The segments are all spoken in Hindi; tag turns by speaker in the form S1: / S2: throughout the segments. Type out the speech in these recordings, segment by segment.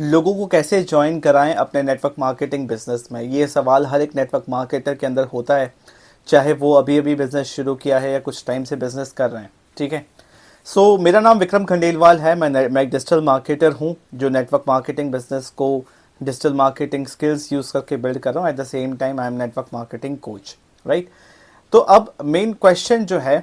S1: लोगों को कैसे ज्वाइन कराएं अपने नेटवर्क मार्केटिंग बिजनेस में, ये सवाल हर एक नेटवर्क मार्केटर के अंदर होता है, चाहे वो अभी अभी बिजनेस शुरू किया है या कुछ टाइम से बिजनेस कर रहे हैं। ठीक है। मेरा नाम विक्रम खंडेलवाल है। मैं एक डिजिटल मार्केटर हूँ जो नेटवर्क मार्केटिंग बिजनेस को डिजिटल मार्केटिंग स्किल्स यूज़ करके बिल्ड कर रहा हूँ। At the same time I am network marketing coach, right. तो अब मेन क्वेश्चन जो है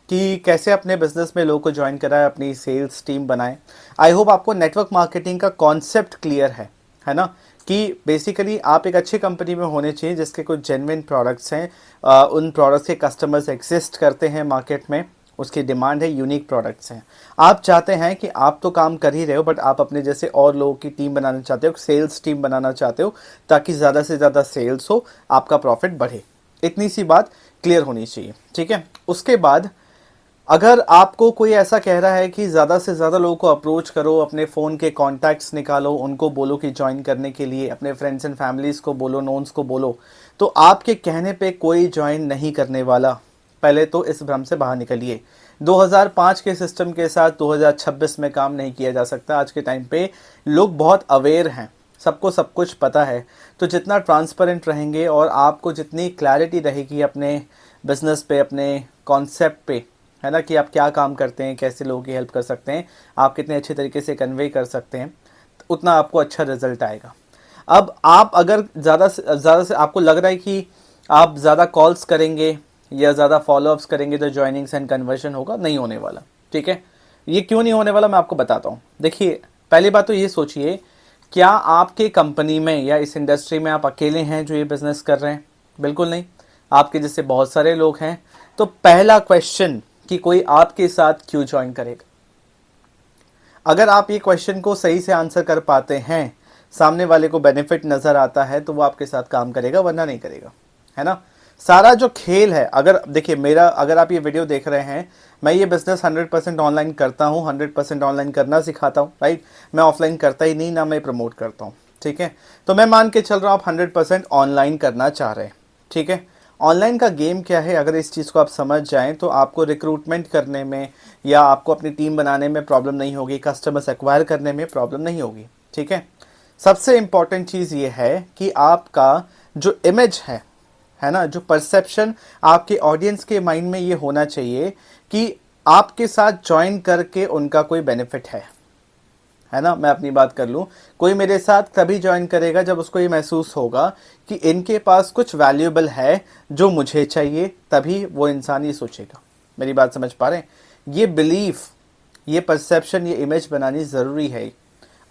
S1: कि कैसे अपने बिजनेस में लोगों को ज्वाइन कराएं, अपनी सेल्स टीम बनाएं। आई होप आपको नेटवर्क मार्केटिंग का कॉन्सेप्ट क्लियर है ना, कि बेसिकली आप एक अच्छी कंपनी में होने चाहिए जिसके कुछ जेन्युइन प्रोडक्ट्स हैं, उन प्रोडक्ट्स के कस्टमर्स एग्जिस्ट करते हैं मार्केट में, उसकी डिमांड है, यूनिक प्रोडक्ट्स हैं। आप चाहते हैं कि आप तो काम कर ही रहे हो बट आप अपने जैसे और लोगों की टीम बनाना चाहते हो, सेल्स टीम बनाना चाहते हो, ताकि ज़्यादा से ज़्यादा सेल्स हो, आपका प्रॉफिट बढ़े। इतनी सी बात क्लियर होनी चाहिए। ठीक है। उसके बाद अगर आपको कोई ऐसा कह रहा है कि ज़्यादा से ज़्यादा लोगों को अप्रोच करो, अपने फ़ोन के कॉन्टैक्ट्स निकालो, उनको बोलो कि ज्वाइन करने के लिए, अपने फ्रेंड्स एंड फैमिलीज़ को बोलो, नोन्स को बोलो, तो आपके कहने पे कोई ज्वाइन नहीं करने वाला। पहले तो इस भ्रम से बाहर निकलिए। 2005 के सिस्टम के साथ 2026 में काम नहीं किया जा सकता। आज के टाइम पे लोग बहुत अवेयर हैं, सबको सब कुछ पता है। तो जितना ट्रांसपेरेंट रहेंगे और आपको जितनी क्लैरिटी रहेगी अपने बिजनेस पे, अपने कॉन्सेप्ट पे, है ना, कि आप क्या काम करते हैं, कैसे लोगों की हेल्प कर सकते हैं, आप कितने अच्छे तरीके से कन्वे कर सकते हैं, उतना आपको अच्छा रिजल्ट आएगा। अब आप अगर ज़्यादा से आपको लग रहा है कि आप ज़्यादा कॉल्स करेंगे या ज़्यादा फॉलोअप्स करेंगे तो ज्वाइनिंग्स एंड कन्वर्शन होगा, नहीं होने वाला। ठीक है। ये क्यों नहीं होने वाला मैं आपको बताता हूँ। देखिए, पहली बात तो ये सोचिए, क्या आपके कंपनी में या इस इंडस्ट्री में आप अकेले हैं जो ये बिज़नेस कर रहे हैं? बिल्कुल नहीं, आपके जैसे बहुत सारे लोग हैं। तो पहला क्वेश्चन कि कोई आपके साथ क्यों ज्वाइन करेगा। अगर आप ये क्वेश्चन को सही से आंसर कर पाते हैं, सामने वाले को बेनिफिट नजर आता है, तो वो आपके साथ काम करेगा, वरना नहीं करेगा, है ना। सारा जो खेल है, अगर देखिए अगर आप ये वीडियो देख रहे हैं, मैं ये बिजनेस 100% ऑनलाइन करता हूँ, 100% ऑनलाइन करना सिखाता हूँ, राइट। मैं ऑफलाइन करता ही नहीं, ना मैं प्रमोट करता हूँ। ठीक है। तो मैं मान के चल रहा हूँ आप 100% ऑनलाइन करना चाह रहे हैं। ठीक है। ऑनलाइन का गेम क्या है, अगर इस चीज़ को आप समझ जाएं तो आपको रिक्रूटमेंट करने में या आपको अपनी टीम बनाने में प्रॉब्लम नहीं होगी, कस्टमर्स एक्वायर करने में प्रॉब्लम नहीं होगी। ठीक है। सबसे इम्पॉर्टेंट चीज़ ये है कि आपका जो इमेज है ना, जो परसेप्शन आपके ऑडियंस के माइंड में ये होना चाहिए कि आपके साथ ज्वाइन करके उनका कोई बेनिफिट है ना। मैं अपनी बात कर लूँ, कोई मेरे साथ तभी ज्वाइन करेगा जब उसको ये महसूस होगा कि इनके पास कुछ वैल्यूएबल है जो मुझे चाहिए, तभी वो इंसान ये सोचेगा। मेरी बात समझ पा रहे हैं? ये बिलीफ, ये परसेप्शन, ये इमेज बनानी ज़रूरी है।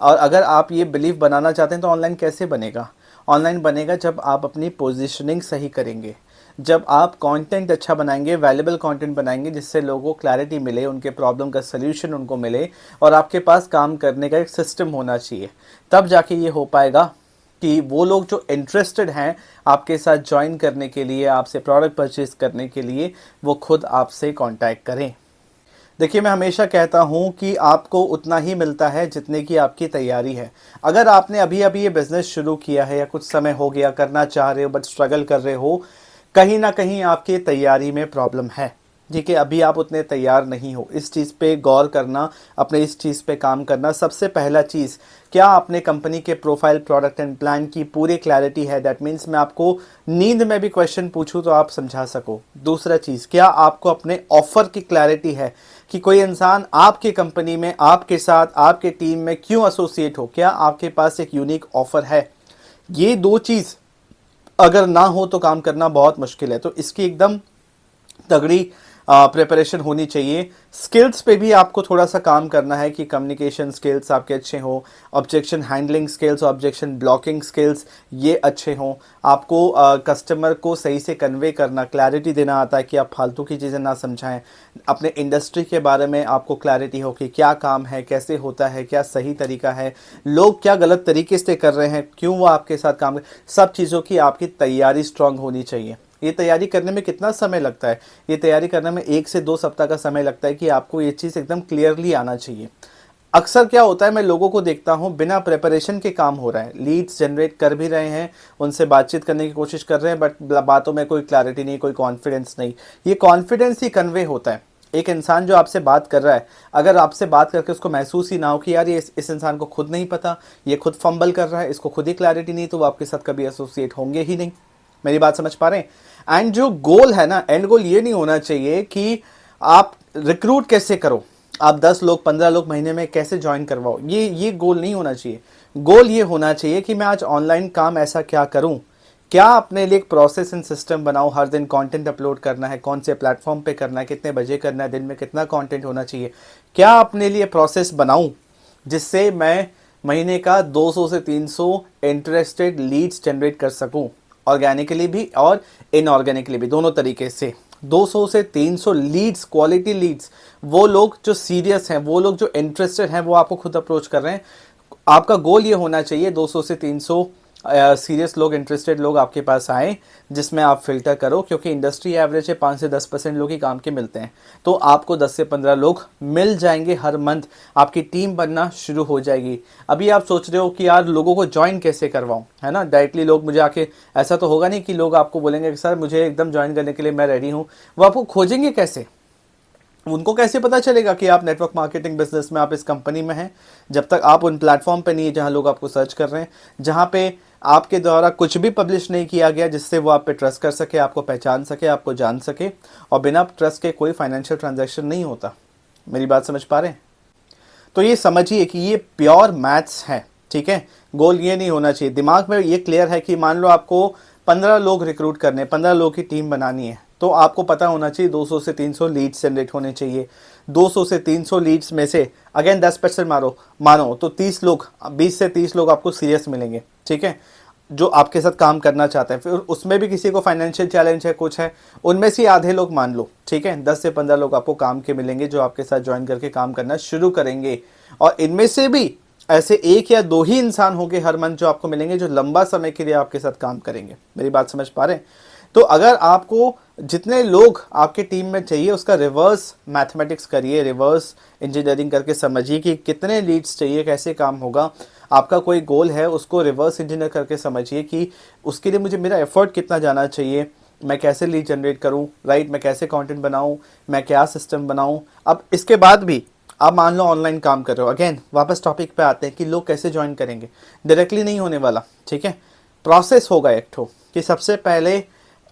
S1: और अगर आप ये बिलीफ बनाना चाहते हैं तो ऑनलाइन कैसे बनेगा? ऑनलाइन बनेगा जब आप अपनी पोजीशनिंग सही करेंगे, जब आप कंटेंट अच्छा बनाएंगे, वैल्यूएबल कंटेंट बनाएंगे, जिससे लोगों को क्लैरिटी मिले, उनके प्रॉब्लम का सल्यूशन उनको मिले, और आपके पास काम करने का एक सिस्टम होना चाहिए। तब जाके ये हो पाएगा कि वो लोग जो इंटरेस्टेड हैं आपके साथ ज्वाइन करने के लिए, आपसे प्रोडक्ट परचेज करने के लिए, वो खुद आपसे कांटेक्ट करें। देखिए, मैं हमेशा कहता हूं कि आपको उतना ही मिलता है जितने की आपकी तैयारी है। अगर आपने अभी अभी ये बिज़नेस शुरू किया है या कुछ समय हो गया, करना चाह रहे हो बट स्ट्रगल कर रहे हो, कहीं ना कहीं आपकी तैयारी में प्रॉब्लम है। ठीक है। अभी आप उतने तैयार नहीं हो। इस चीज़ पे गौर करना, अपने इस चीज़ पे काम करना। सबसे पहला चीज़, क्या आपने कंपनी के प्रोफाइल, प्रोडक्ट एंड प्लान की पूरी क्लैरिटी है? दैट मीन्स मैं आपको नींद में भी क्वेश्चन पूछूं तो आप समझा सको। दूसरा चीज़, क्या आपको अपने ऑफर की क्लैरिटी है कि कोई इंसान आपके कंपनी में, आपके साथ, आपके टीम में क्यों एसोसिएट हो? क्या आपके पास एक यूनिक ऑफर है? ये दो चीज़ अगर ना हो तो काम करना बहुत मुश्किल है। तो इसकी एकदम तगड़ी प्रिपरेशन होनी चाहिए। स्किल्स पे भी आपको थोड़ा सा काम करना है कि कम्युनिकेशन स्किल्स आपके अच्छे हों, objection handling skills, objection blocking skills ये अच्छे हों। आपको कस्टमर को सही से कन्वे करना, क्लैरिटी देना आता है कि आप फालतू की चीज़ें ना समझाएं। अपने इंडस्ट्री के बारे में आपको क्लैरिटी हो कि क्या काम है, कैसे होता है, क्या सही तरीका है, लोग क्या गलत तरीके से कर रहे हैं, क्यों वो आपके साथ काम कर, सब चीज़ों की आपकी तैयारी स्ट्रांग होनी चाहिए। ये तैयारी करने में कितना समय लगता है? ये तैयारी करने में 1 से 2 सप्ताह का समय लगता है कि आपको ये चीज़ एकदम क्लियरली आना चाहिए। अक्सर क्या होता है, मैं लोगों को देखता हूँ बिना प्रिपरेशन के काम हो रहा है, लीड्स जनरेट कर भी रहे हैं, उनसे बातचीत करने की कोशिश कर रहे हैं, बट बातों में कोई क्लैरिटी नहीं, कोई कॉन्फिडेंस नहीं। ये कॉन्फिडेंस ही कन्वे होता है। एक इंसान जो आपसे बात कर रहा है, अगर आपसे बात करके उसको महसूस ही ना हो कि यार ये इस इंसान को खुद नहीं पता, ये खुद फंबल कर रहा है, इसको खुद ही क्लैरिटी नहीं, तो वो आपके साथ कभी एसोसिएट होंगे ही नहीं। मेरी बात समझ पा रहे हैं? एंड जो गोल है ना, एंड गोल ये नहीं होना चाहिए कि आप रिक्रूट कैसे करो, आप 10 लोग 15 लोग महीने में कैसे ज्वाइन करवाओ, ये गोल नहीं होना चाहिए। गोल ये होना चाहिए कि मैं आज ऑनलाइन काम ऐसा क्या करूं, क्या अपने लिए एक प्रोसेस एंड सिस्टम बनाऊं, हर दिन कंटेंट अपलोड करना है, कौन से प्लेटफॉर्म पे करना है, कितने बजे करना है, दिन में कितना कंटेंट होना चाहिए, क्या अपने लिए प्रोसेस बनाऊं जिससे मैं महीने का 200 से 300 इंटरेस्टेड लीड्स जनरेट कर सकूं, ऑर्गेनिकली भी और इनऑर्गेनिकली भी, दोनों तरीके से। 200 से 300 लीड्स, क्वालिटी लीड्स, वो लोग जो सीरियस हैं, वो लोग जो इंटरेस्टेड हैं, वो आपको खुद अप्रोच कर रहे हैं। आपका गोल ये होना चाहिए 200 से 300 सीरियस लोग, इंटरेस्टेड लोग आपके पास आए, जिसमें आप फिल्टर करो, क्योंकि इंडस्ट्री एवरेज है 5 से 10% लोग ही काम के मिलते हैं, तो आपको 10 से 15 लोग मिल जाएंगे हर मंथ, आपकी टीम बनना शुरू हो जाएगी। अभी आप सोच रहे हो कि यार लोगों को ज्वाइन कैसे करवाऊं, है ना, डायरेक्टली लोग मुझे आके, ऐसा तो होगा नहीं कि लोग आपको बोलेंगे कि सर मुझे एकदम ज्वाइन करने के लिए मैं रेडी हूं। वो आपको खोजेंगे कैसे, उनको कैसे पता चलेगा कि आप नेटवर्क मार्केटिंग बिजनेस में, आप इस कंपनी में हैं, जब तक आप उन प्लेटफॉर्म पे नहीं है जहां लोग आपको सर्च कर रहे हैं, जहां पे आपके द्वारा कुछ भी पब्लिश नहीं किया गया जिससे वो आप पे ट्रस्ट कर सके, आपको पहचान सके, आपको जान सके, और बिना ट्रस्ट के कोई फाइनेंशियल ट्रांजैक्शन नहीं होता। मेरी बात समझ पा रहे हैं? तो ये समझिए कि ये प्योर मैथ्स है, ठीक है। गोल ये नहीं होना चाहिए, दिमाग में ये क्लियर है कि मान लो आपको 15 लोग रिक्रूट करने, 15 लोग की टीम बनानी है, तो आपको पता होना चाहिए 200 से 300 लीड्स जनरेट होने चाहिए। 200 से 300 लीड्स में से अगेन 10% मानो तो 30 लोग, 20 से 30 लोग आपको सीरियस मिलेंगे, ठीक है, जो आपके साथ काम करना चाहते हैं। फिर उसमें भी किसी को फाइनेंशियल चैलेंज है, कुछ है, उनमें से आधे लोग मान लो, ठीक है, 10 से 15 लोग आपको काम के मिलेंगे जो आपके साथ ज्वाइन करके काम करना शुरू करेंगे। और इनमें से भी ऐसे 1 या 2 ही इंसान होंगे हर मंथ जो आपको मिलेंगे, जो लंबा समय के लिए आपके साथ काम करेंगे। मेरी बात समझ पा रहे हैं? तो अगर आपको जितने लोग आपके टीम में चाहिए उसका रिवर्स मैथमेटिक्स करिए, रिवर्स इंजीनियरिंग करके समझिए कि कितने लीड्स चाहिए, कैसे काम होगा। आपका कोई गोल है, उसको रिवर्स इंजीनियर करके समझिए कि उसके लिए मुझे मेरा एफर्ट कितना जाना चाहिए, मैं कैसे लीड जनरेट करूं, राइट, मैं कैसे कंटेंट बनाऊं, मैं क्या सिस्टम बनाऊं। अब इसके बाद भी आप मान लो ऑनलाइन काम कर रहे हो, अगेन वापस टॉपिक पे आते हैं कि लोग कैसे ज्वाइन करेंगे। डायरेक्टली नहीं होने वाला, ठीक है, प्रोसेस होगा एक ठो कि सबसे पहले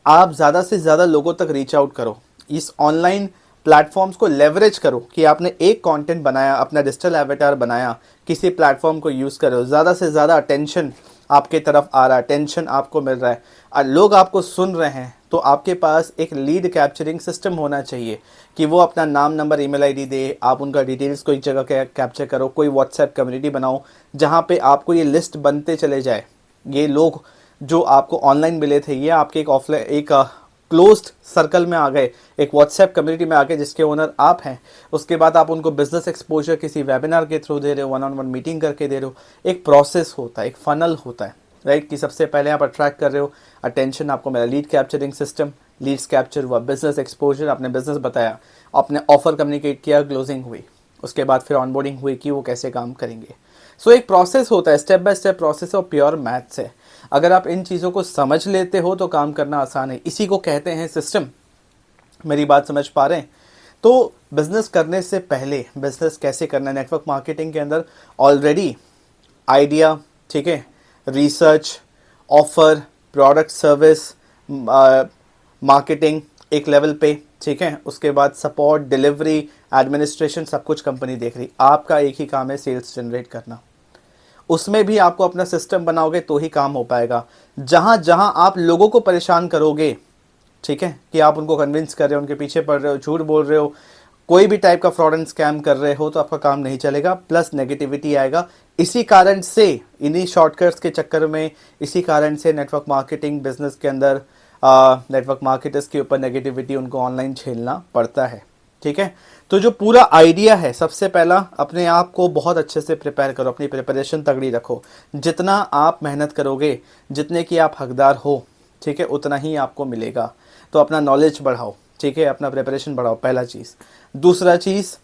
S1: आप ज़्यादा से ज़्यादा लोगों तक रीच आउट करो, इस ऑनलाइन प्लेटफॉर्म्स को लेवरेज करो कि आपने एक कंटेंट बनाया, अपना डिजिटल एवेटार बनाया, किसी प्लेटफॉर्म को यूज़ करो, ज़्यादा से ज़्यादा अटेंशन आपके तरफ आ रहा है, अटेंशन आपको मिल रहा है और लोग आपको सुन रहे हैं, तो आपके पास एक लीड कैप्चरिंग सिस्टम होना चाहिए कि वो अपना नाम, नंबर, ईमेल आईडी दे, आप उनका डिटेल्स कोई जगह कैप्चर करो, कोई व्हाट्सएप कम्युनिटी बनाओ जहाँ पे आपको ये लिस्ट बनते चले जाए। ये लोग जो आपको ऑनलाइन मिले थे, ये आपके एक ऑफलाइन, एक क्लोज्ड सर्कल में आ गए, एक व्हाट्सएप कम्युनिटी में आ गए जिसके ओनर आप हैं। उसके बाद आप उनको बिजनेस एक्सपोजर किसी वेबिनार के थ्रू दे रहे हो, 1-on-1 मीटिंग करके दे रहे हो। एक प्रोसेस होता है, एक फनल होता है, राइट, कि सबसे पहले आप अट्रैक्ट कर रहे हो, अटेंशन आपको मिला, lead capturing system, leads capture हुआ, बिजनेस एक्सपोजर, आपने बिजनेस बताया, आपने ऑफर कम्युनिकेट किया, क्लोजिंग हुई, उसके बाद फिर ऑनबोर्डिंग हुई कि वो कैसे काम करेंगे। सो एक प्रोसेस होता है, स्टेप बाय स्टेप प्रोसेस और प्योर मैथ्स है। अगर आप इन चीज़ों को समझ लेते हो तो काम करना आसान है, इसी को कहते हैं सिस्टम। मेरी बात समझ पा रहे हैं? तो बिजनेस करने से पहले बिजनेस कैसे करना है, नेटवर्क मार्केटिंग के अंदर ऑलरेडी आइडिया, ठीक है, research, offer, product, service, marketing एक लेवल पे, ठीक है, उसके बाद सपोर्ट, डिलीवरी, एडमिनिस्ट्रेशन, सब कुछ कंपनी देख रही। आपका एक ही काम है, सेल्स जनरेट करना। उसमें भी आपको अपना सिस्टम बनाओगे तो ही काम हो पाएगा। जहां जहां आप लोगों को परेशान करोगे, ठीक है, कि आप उनको कन्विंस कर रहे हो, उनके पीछे पड़ रहे हो, झूठ बोल रहे हो, कोई भी टाइप का फ्रॉड एंड स्कैम कर रहे हो, तो आपका काम नहीं चलेगा, प्लस नेगेटिविटी आएगा। इसी कारण से, इन्हीं शॉर्टकट्स के चक्कर में, इसी कारण से नेटवर्क मार्केटिंग बिजनेस के अंदर नेटवर्क मार्केटर्स के ऊपर नेगेटिविटी उनको ऑनलाइन झेलना पड़ता है, ठीक है। तो जो पूरा आइडिया है, सबसे पहला अपने आप को बहुत अच्छे से प्रिपेयर करो, अपनी प्रिपरेशन तगड़ी रखो। जितना आप मेहनत करोगे, जितने की आप हकदार हो, ठीक है, उतना ही आपको मिलेगा। तो अपना नॉलेज बढ़ाओ, ठीक है, अपना प्रिपरेशन बढ़ाओ, पहला चीज़। दूसरा चीज़,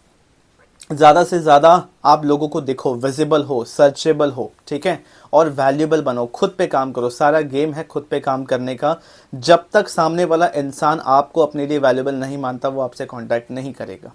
S1: ज़्यादा से ज़्यादा आप लोगों को दिखो, विजिबल हो, सर्चेबल हो, ठीक है, और वैल्यूएबल बनो, खुद पे काम करो। सारा गेम है खुद पे काम करने का। जब तक सामने वाला इंसान आपको अपने लिए वैल्यूएबल नहीं मानता, वो आपसे कांटेक्ट नहीं करेगा,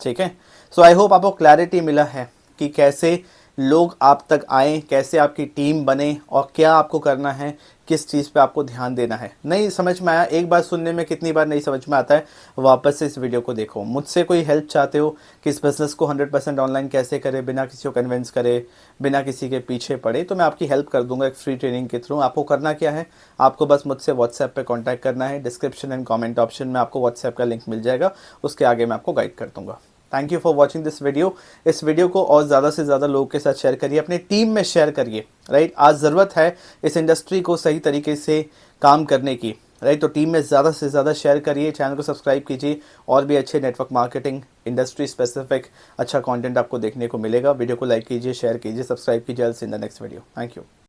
S1: ठीक है। सो आई होप आपको क्लैरिटी मिला है कि कैसे लोग आप तक आए, कैसे आपकी टीम बने, और क्या आपको करना है, किस चीज़ पे आपको ध्यान देना है। नहीं समझ में आया, एक बार सुनने में कितनी बार नहीं समझ में आता है, वापस से इस वीडियो को देखो। मुझसे कोई हेल्प चाहते हो कि इस बिज़नेस को 100% ऑनलाइन कैसे करें, बिना किसी को कन्विंस करे, बिना किसी के पीछे पड़े, तो मैं आपकी हेल्प कर दूंगा एक फ्री ट्रेनिंग के थ्रू। आपको करना क्या है, आपको बस मुझसे व्हाट्सएप पे कांटेक्ट करना है। डिस्क्रिप्शन एंड कमेंट ऑप्शन में आपको व्हाट्सएप का लिंक मिल जाएगा, उसके आगे मैं आपको गाइड कर दूंगा। Thank you for watching this video. इस वीडियो को और ज़्यादा से ज़्यादा लोगों के साथ शेयर करिए, अपनी टीम में शेयर करिए, राइट। आज ज़रूरत है इस इंडस्ट्री को सही तरीके से काम करने की, राइट। तो टीम में ज़्यादा से ज़्यादा शेयर करिए, चैनल को सब्सक्राइब कीजिए, और भी अच्छे नेटवर्क मार्केटिंग इंडस्ट्री स्पेसिफिक अच्छा कंटेंट आपको देखने को मिलेगा। वीडियो को लाइक कीजिए, शेयर कीजिए, सब्सक्राइब कीजिए। In the next video. Thank you.